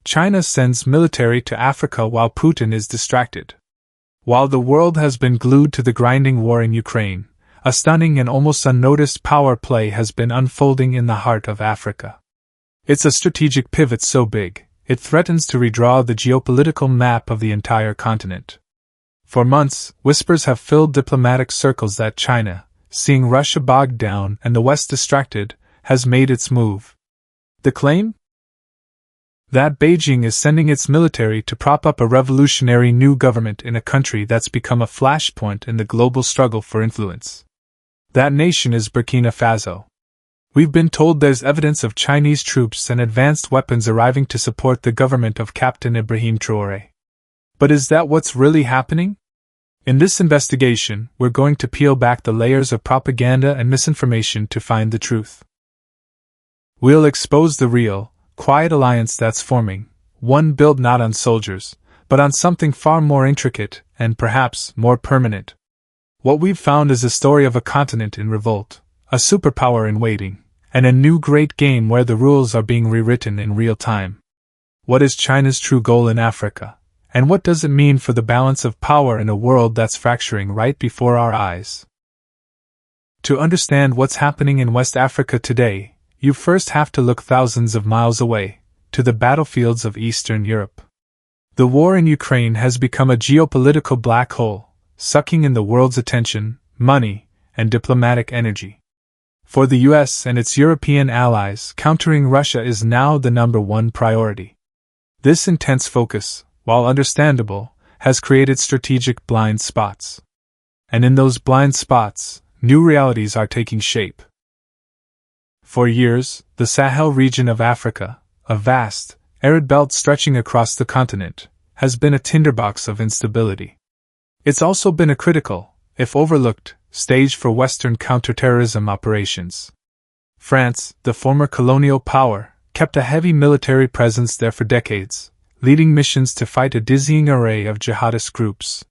China sends military to Africa while Putin is distracted. While the world has been glued to the grinding war in Ukraine, a stunning and almost unnoticed power play has been unfolding in the heart of Africa. It's a strategic pivot so big, it threatens to redraw the geopolitical map of the entire continent. For months, whispers have filled diplomatic circles that China, seeing Russia bogged down and the West distracted, has made its move. The claim? That Beijing is sending its military to prop up a revolutionary new government in a country that's become a flashpoint in the global struggle for influence. That nation is Burkina Faso. We've been told there's evidence of Chinese troops and advanced weapons arriving to support the government of Captain Ibrahim Traoré. But is that what's really happening? In this investigation, we're going to peel back the layers of propaganda and misinformation to find the truth. We'll expose the real, quiet alliance that's forming, one built not on soldiers, but on something far more intricate and perhaps more permanent. What we've found is a story of a continent in revolt, a superpower in waiting, and a new great game where the rules are being rewritten in real time. What is China's true goal in Africa, and what does it mean for the balance of power in a world that's fracturing right before our eyes? To understand what's happening in West Africa today, you first have to look thousands of miles away, to the battlefields of Eastern Europe. The war in Ukraine has become a geopolitical black hole, sucking in the world's attention, money, and diplomatic energy. For the US and its European allies, countering Russia is now the #1 priority. This intense focus, while understandable, has created strategic blind spots. And in those blind spots, new realities are taking shape. For years, the Sahel region of Africa, a vast, arid belt stretching across the continent, has been a tinderbox of instability. It's also been a critical, if overlooked, stage for Western counterterrorism operations. France, the former colonial power, kept a heavy military presence there for decades, leading missions to fight a dizzying array of jihadist groups.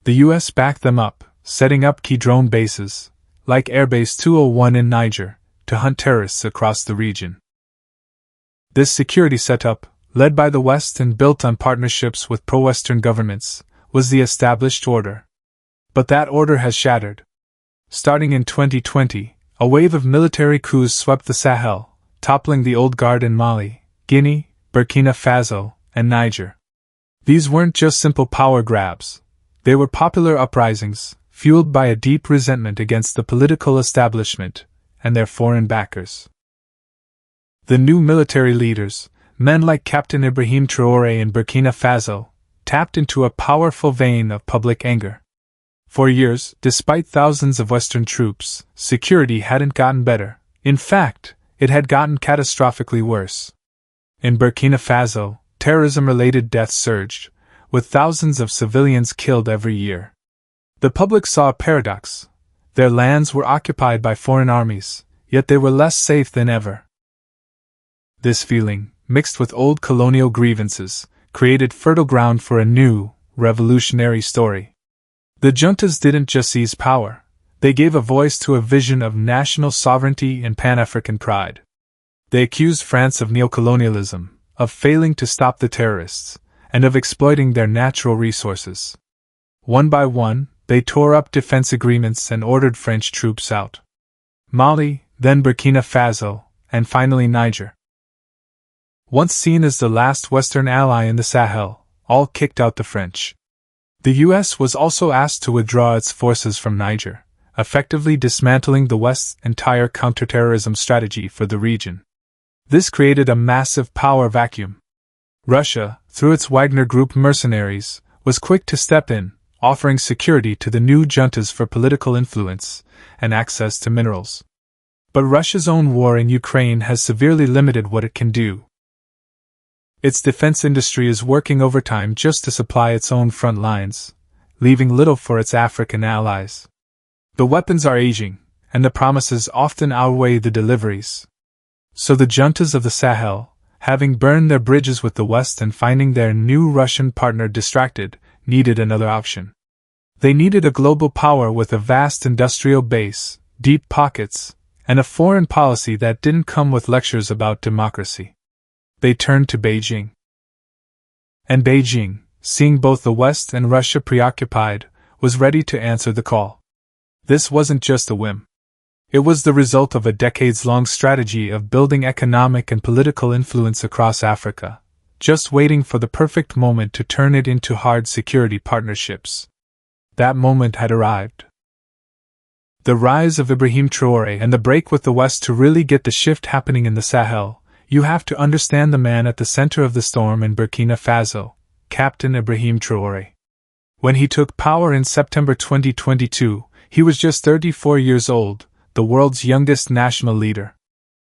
The US backed them up, setting up key drone bases, like Airbase 201 in Niger, to hunt terrorists across the region. This security setup, led by the West and built on partnerships with pro-Western governments, was the established order. But that order has shattered. Starting in 2020, a wave of military coups swept the Sahel, toppling the old guard in Mali, Guinea, Burkina Faso, and Niger. These weren't just simple power grabs. They were popular uprisings, fueled by a deep resentment against the political establishment and their foreign backers. The new military leaders, men like Captain Ibrahim Traoré in Burkina Faso, tapped into a powerful vein of public anger. For years, despite thousands of Western troops, security hadn't gotten better. In fact, it had gotten catastrophically worse. In Burkina Faso, terrorism-related deaths surged, with thousands of civilians killed every year. The public saw a paradox. Their lands were occupied by foreign armies, yet they were less safe than ever. This feeling, mixed with old colonial grievances, created fertile ground for a new, revolutionary story. The juntas didn't just seize power, they gave a voice to a vision of national sovereignty and Pan-African pride. They accused France of neocolonialism, of failing to stop the terrorists, and of exploiting their natural resources. One by one, they tore up defense agreements and ordered French troops out. Mali, then Burkina Faso, and finally Niger. Once seen as the last Western ally in the Sahel, all kicked out the French. The US was also asked to withdraw its forces from Niger, effectively dismantling the West's entire counterterrorism strategy for the region. This created a massive power vacuum. Russia, through its Wagner Group mercenaries, was quick to step in, offering security to the new juntas for political influence and access to minerals. But Russia's own war in Ukraine has severely limited what it can do. Its defense industry is working overtime just to supply its own front lines, leaving little for its African allies. The weapons are aging, and the promises often outweigh the deliveries. So the juntas of the Sahel, having burned their bridges with the West and finding their new Russian partner distracted, needed another option. They needed a global power with a vast industrial base, deep pockets, and a foreign policy that didn't come with lectures about democracy. They turned to Beijing. And Beijing, seeing both the West and Russia preoccupied, was ready to answer the call. This wasn't just a whim. It was the result of a decades-long strategy of building economic and political influence across Africa, just waiting for the perfect moment to turn it into hard security partnerships. That moment had arrived. The rise of Ibrahim Traoré and the break with the West. To really get the shift happening in the Sahel, you have to understand the man at the center of the storm in Burkina Faso, Captain Ibrahim Traoré. When he took power in September 2022, he was just 34 years old, the world's youngest national leader.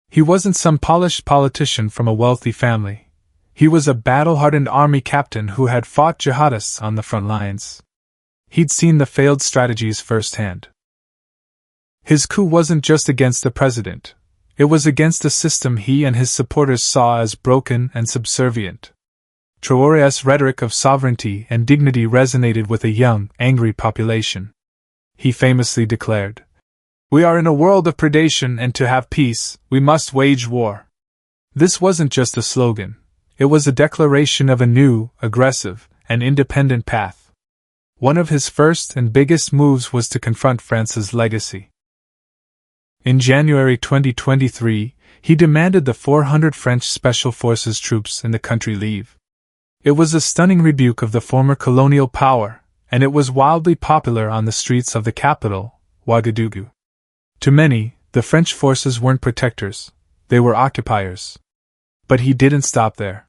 He wasn't some polished politician from a wealthy family. He was a battle-hardened army captain who had fought jihadists on the front lines. He'd seen the failed strategies firsthand. His coup wasn't just against the president. It was against a system he and his supporters saw as broken and subservient. Traoré's rhetoric of sovereignty and dignity resonated with a young, angry population. He famously declared, "We are in a world of predation, and to have peace, we must wage war." This wasn't just a slogan. It was a declaration of a new, aggressive, and independent path. One of his first and biggest moves was to confront France's legacy. In January 2023, he demanded the 400 French Special Forces troops in the country leave. It was a stunning rebuke of the former colonial power, and it was wildly popular on the streets of the capital, Ouagadougou. To many, the French forces weren't protectors, they were occupiers. But he didn't stop there.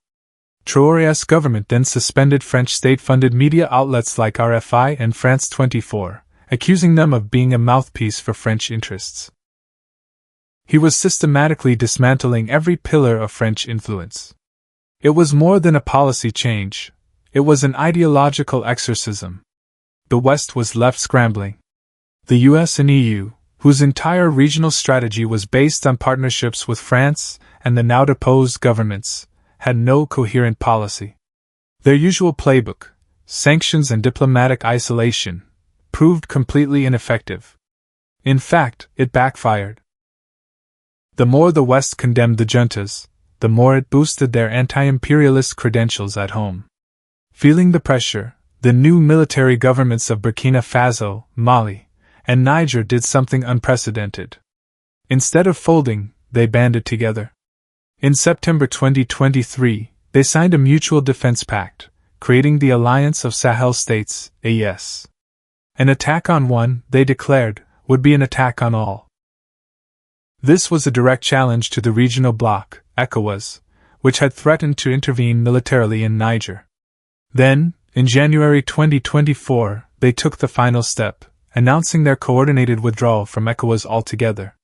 Traoré's government then suspended French state-funded media outlets like RFI and France 24, accusing them of being a mouthpiece for French interests. He was systematically dismantling every pillar of French influence. It was more than a policy change, it was an ideological exorcism. The West was left scrambling. The US and EU, whose entire regional strategy was based on partnerships with France and the now deposed governments, had no coherent policy. Their usual playbook, sanctions and diplomatic isolation, proved completely ineffective. In fact, it backfired. The more the West condemned the juntas, the more it boosted their anti-imperialist credentials at home. Feeling the pressure, the new military governments of Burkina Faso, Mali, and Niger did something unprecedented. Instead of folding, they banded together. In September 2023, they signed a mutual defense pact, creating the Alliance of Sahel States, AES. An attack on one, they declared, would be an attack on all. This was a direct challenge to the regional bloc, ECOWAS, which had threatened to intervene militarily in Niger. Then, in January 2024, they took the final step, announcing their coordinated withdrawal from ECOWAS altogether.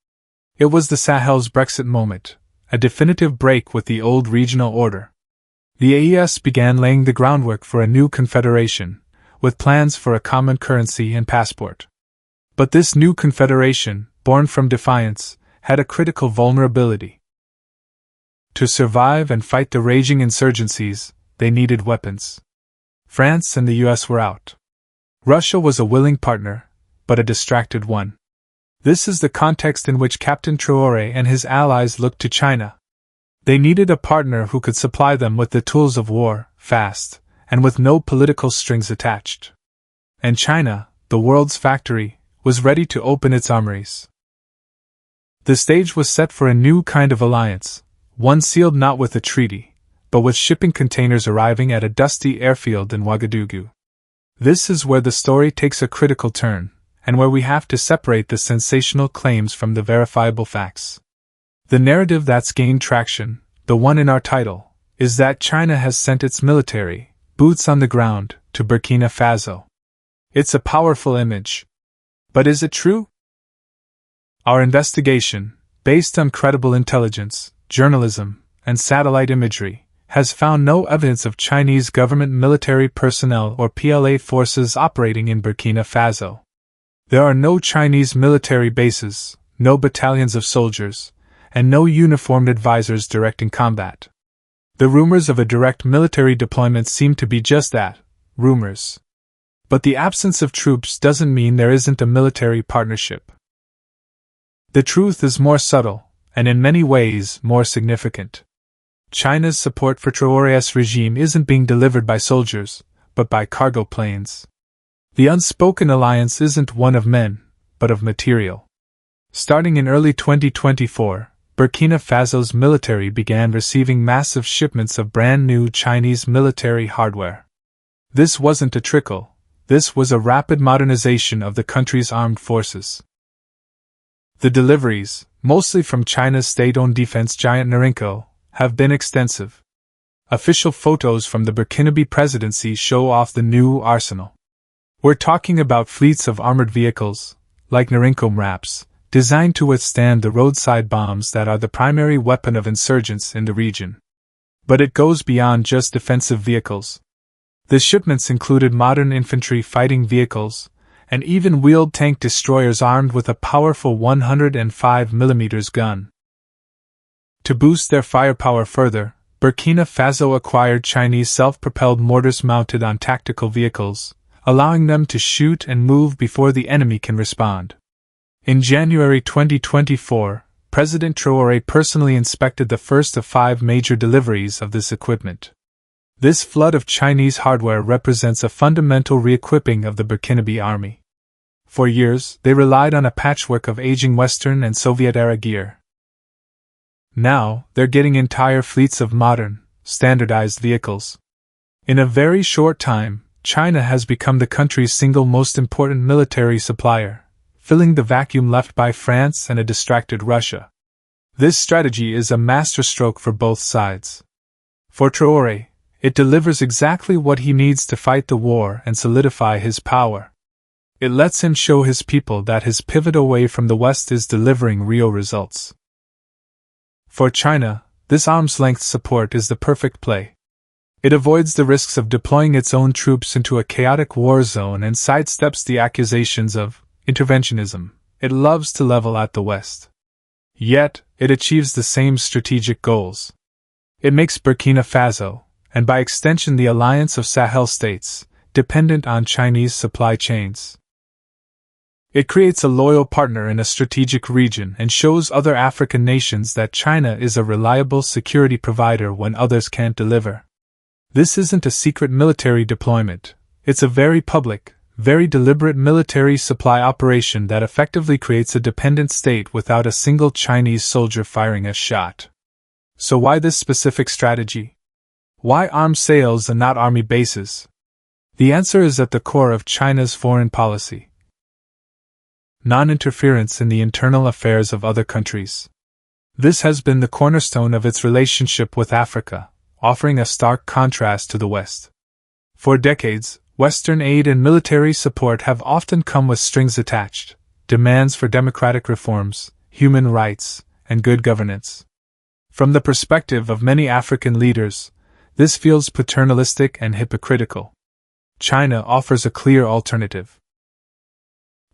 It was the Sahel's Brexit moment, a definitive break with the old regional order. The AES began laying the groundwork for a new confederation, with plans for a common currency and passport. But this new confederation, born from defiance, had a critical vulnerability. To survive and fight the raging insurgencies, they needed weapons. France and the US were out. Russia was a willing partner, but a distracted one. This is the context in which Captain Traoré and his allies looked to China. They needed a partner who could supply them with the tools of war, fast, and with no political strings attached. And China, the world's factory, was ready to open its armories. The stage was set for a new kind of alliance, one sealed not with a treaty, but with shipping containers arriving at a dusty airfield in Ouagadougou. This is where the story takes a critical turn, and where we have to separate the sensational claims from the verifiable facts. The narrative that's gained traction, the one in our title, is that China has sent its military, boots on the ground, to Burkina Faso. It's a powerful image. But is it true? Our investigation, based on credible intelligence, journalism, and satellite imagery, has found no evidence of Chinese government military personnel or PLA forces operating in Burkina Faso. There are no Chinese military bases, no battalions of soldiers, and no uniformed advisors directing combat. The rumors of a direct military deployment seem to be just that, rumors. But the absence of troops doesn't mean there isn't a military partnership. The truth is more subtle, and in many ways more significant. China's support for Traoré's regime isn't being delivered by soldiers, but by cargo planes. The unspoken alliance isn't one of men, but of material. Starting in early 2024, Burkina Faso's military began receiving massive shipments of brand new Chinese military hardware. This wasn't a trickle, this was a rapid modernization of the country's armed forces. The deliveries, mostly from China's state-owned defense giant Norinco, have been extensive. Official photos from the Burkinabe presidency show off the new arsenal. We're talking about fleets of armored vehicles, like Norinco MRAPs, designed to withstand the roadside bombs that are the primary weapon of insurgents in the region. But it goes beyond just defensive vehicles. The shipments included modern infantry fighting vehicles, and even wheeled tank destroyers armed with a powerful 105mm gun. To boost their firepower further, Burkina Faso acquired Chinese self-propelled mortars mounted on tactical vehicles, allowing them to shoot and move before the enemy can respond. In January 2024, President Traoré personally inspected the first of 5 major deliveries of this equipment. This flood of Chinese hardware represents a fundamental re-equipping of the Burkinabe army. For years, they relied on a patchwork of aging Western and Soviet-era gear. Now, they're getting entire fleets of modern, standardized vehicles. In a very short time, China has become the country's single most important military supplier, filling the vacuum left by France and a distracted Russia. This strategy is a masterstroke for both sides. For Traoré, it delivers exactly what he needs to fight the war and solidify his power. It lets him show his people that his pivot away from the West is delivering real results. For China, this arm's-length support is the perfect play. It avoids the risks of deploying its own troops into a chaotic war zone and sidesteps the accusations of interventionism it loves to level at the West. Yet, it achieves the same strategic goals. It makes Burkina Faso, and by extension the alliance of Sahel states, dependent on Chinese supply chains. It creates a loyal partner in a strategic region and shows other African nations that China is a reliable security provider when others can't deliver. This isn't a secret military deployment, it's a very public, very deliberate military supply operation that effectively creates a dependent state without a single Chinese soldier firing a shot. So why this specific strategy? Why arms sales and not army bases? The answer is at the core of China's foreign policy. Non-interference in the internal affairs of other countries. This has been the cornerstone of its relationship with Africa, offering a stark contrast to the West. For decades, Western aid and military support have often come with strings attached, demands for democratic reforms, human rights, and good governance. From the perspective of many African leaders, this feels paternalistic and hypocritical. China offers a clear alternative.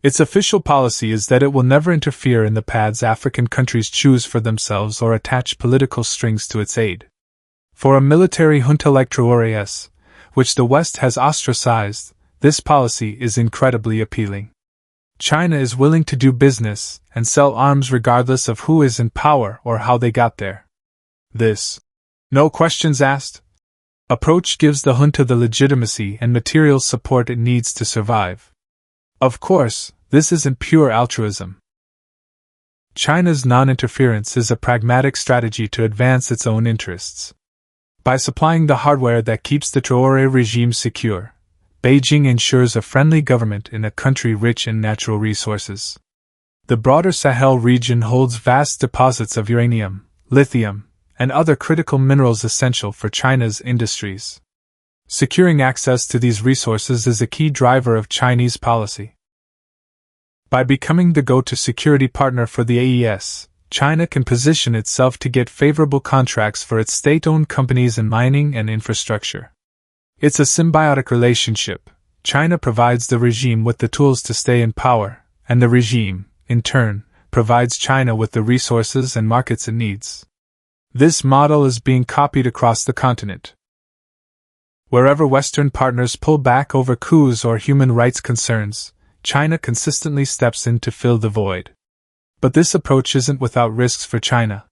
Its official policy is that it will never interfere in the paths African countries choose for themselves or attach political strings to its aid. For a military junta like Traoré's, which the West has ostracized, this policy is incredibly appealing. China is willing to do business and sell arms regardless of who is in power or how they got there. This, no questions asked, approach gives the junta the legitimacy and material support it needs to survive. Of course, this isn't pure altruism. China's non-interference is a pragmatic strategy to advance its own interests. By supplying the hardware that keeps the Traoré regime secure, Beijing ensures a friendly government in a country rich in natural resources. The broader Sahel region holds vast deposits of uranium, lithium, and other critical minerals essential for China's industries. Securing access to these resources is a key driver of Chinese policy. By becoming the go-to security partner for the AES, China can position itself to get favorable contracts for its state-owned companies in mining and infrastructure. It's a symbiotic relationship. China provides the regime with the tools to stay in power, and the regime, in turn, provides China with the resources and markets it needs. This model is being copied across the continent. Wherever Western partners pull back over coups or human rights concerns, China consistently steps in to fill the void. But this approach isn't without risks for China.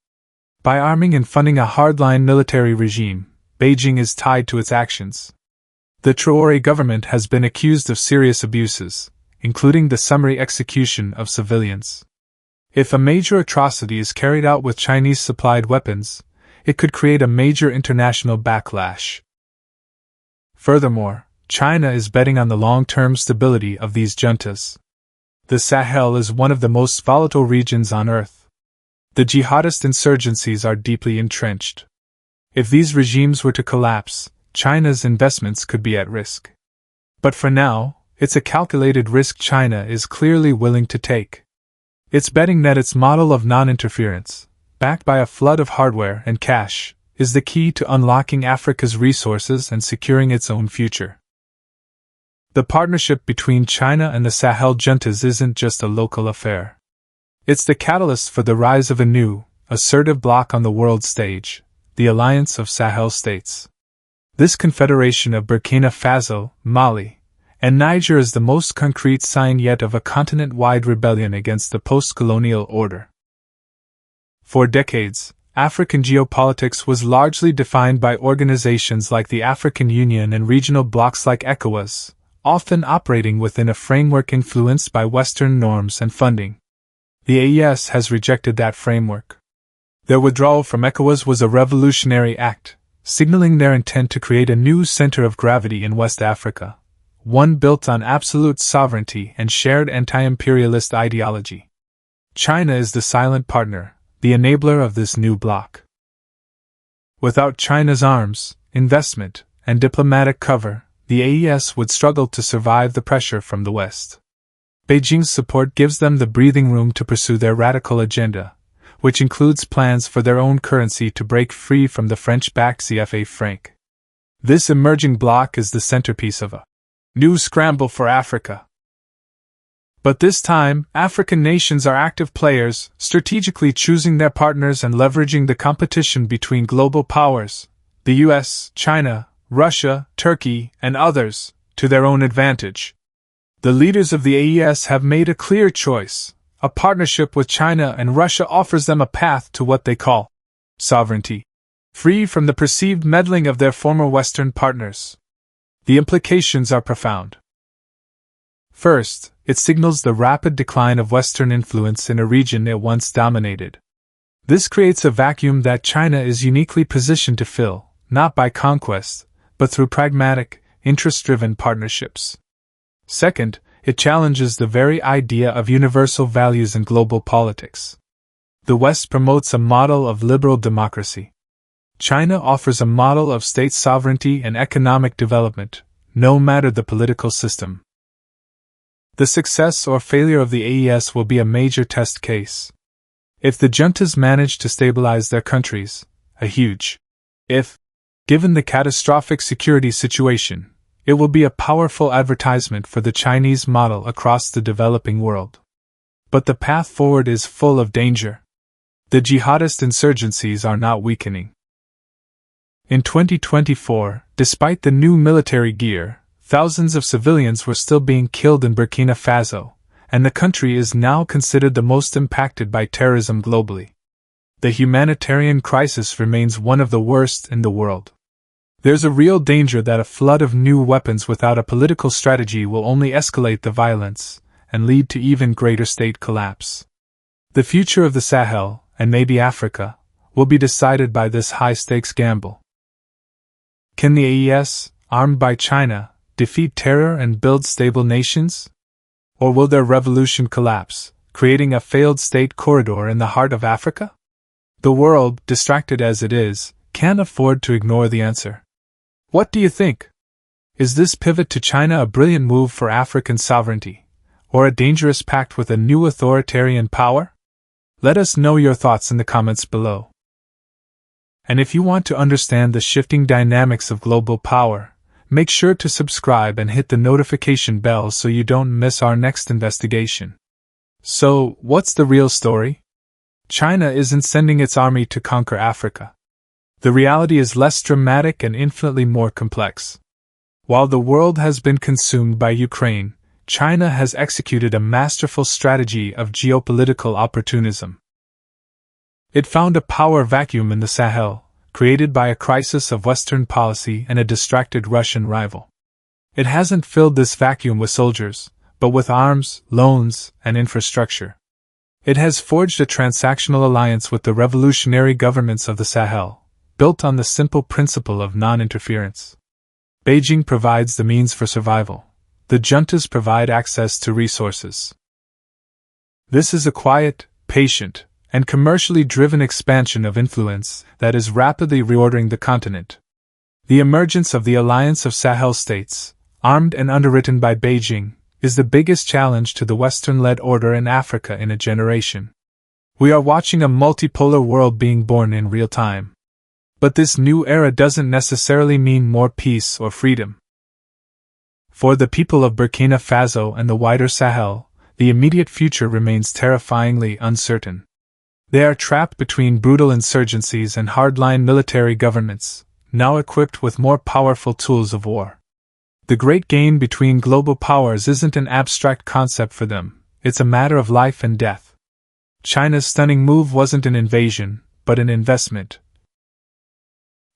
By arming and funding a hardline military regime, Beijing is tied to its actions. The Traoré government has been accused of serious abuses, including the summary execution of civilians. If a major atrocity is carried out with Chinese-supplied weapons, it could create a major international backlash. Furthermore, China is betting on the long-term stability of these juntas. The Sahel is one of the most volatile regions on Earth. The jihadist insurgencies are deeply entrenched. If these regimes were to collapse, China's investments could be at risk. But for now, it's a calculated risk China is clearly willing to take. It's betting that its model of non-interference, backed by a flood of hardware and cash, is the key to unlocking Africa's resources and securing its own future. The partnership between China and the Sahel juntas isn't just a local affair. It's the catalyst for the rise of a new, assertive bloc on the world stage, the Alliance of Sahel States. This confederation of Burkina Faso, Mali, and Niger is the most concrete sign yet of a continent-wide rebellion against the post-colonial order. For decades, African geopolitics was largely defined by organizations like the African Union and regional blocs like ECOWAS, often operating within a framework influenced by Western norms and funding. The AES has rejected that framework. Their withdrawal from ECOWAS was a revolutionary act, signaling their intent to create a new center of gravity in West Africa, one built on absolute sovereignty and shared anti-imperialist ideology. China is the silent partner, the enabler of this new bloc. Without China's arms, investment, and diplomatic cover, the AES would struggle to survive the pressure from the West. Beijing's support gives them the breathing room to pursue their radical agenda, which includes plans for their own currency to break free from the French-backed CFA franc. This emerging bloc is the centerpiece of a new scramble for Africa. But this time, African nations are active players, strategically choosing their partners and leveraging the competition between global powers, the US, China, Russia, Turkey, and others, to their own advantage. The leaders of the AES have made a clear choice. A partnership with China and Russia offers them a path to what they call sovereignty, free from the perceived meddling of their former Western partners. The implications are profound. First, it signals the rapid decline of Western influence in a region it once dominated. This creates a vacuum that China is uniquely positioned to fill, not by conquest, but through pragmatic, interest-driven partnerships. Second, it challenges the very idea of universal values in global politics. The West promotes a model of liberal democracy. China offers a model of state sovereignty and economic development, no matter the political system. The success or failure of the AES will be a major test case. If the juntas manage to stabilize their countries, a huge if, given the catastrophic security situation, it will be a powerful advertisement for the Chinese model across the developing world. But the path forward is full of danger. The jihadist insurgencies are not weakening. In 2024, despite the new military gear, thousands of civilians were still being killed in Burkina Faso, and the country is now considered the most impacted by terrorism globally. The humanitarian crisis remains one of the worst in the world. There's a real danger that a flood of new weapons without a political strategy will only escalate the violence and lead to even greater state collapse. The future of the Sahel, and maybe Africa, will be decided by this high-stakes gamble. Can the AES, armed by China, defeat terror and build stable nations? Or will their revolution collapse, creating a failed state corridor in the heart of Africa? The world, distracted as it is, can't afford to ignore the answer. What do you think? Is this pivot to China a brilliant move for African sovereignty, or a dangerous pact with a new authoritarian power? Let us know your thoughts in the comments below. And if you want to understand the shifting dynamics of global power, make sure to subscribe and hit the notification bell so you don't miss our next investigation. So, what's the real story? China isn't sending its army to conquer Africa. The reality is less dramatic and infinitely more complex. While the world has been consumed by Ukraine, China has executed a masterful strategy of geopolitical opportunism. It found a power vacuum in the Sahel, created by a crisis of Western policy and a distracted Russian rival. It hasn't filled this vacuum with soldiers, but with arms, loans, and infrastructure. It has forged a transactional alliance with the revolutionary governments of the Sahel, built on the simple principle of non-interference. Beijing provides the means for survival. The juntas provide access to resources. This is a quiet, patient, and commercially driven expansion of influence that is rapidly reordering the continent. The emergence of the Alliance of Sahel States, armed and underwritten by Beijing, is the biggest challenge to the Western-led order in Africa in a generation. We are watching a multipolar world being born in real time. But this new era doesn't necessarily mean more peace or freedom. For the people of Burkina Faso and the wider Sahel, the immediate future remains terrifyingly uncertain. They are trapped between brutal insurgencies and hardline military governments, now equipped with more powerful tools of war. The great game between global powers isn't an abstract concept for them, it's a matter of life and death. China's stunning move wasn't an invasion, but an investment.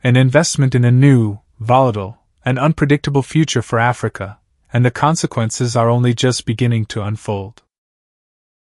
An investment in a new, volatile, and unpredictable future for Africa, and the consequences are only just beginning to unfold.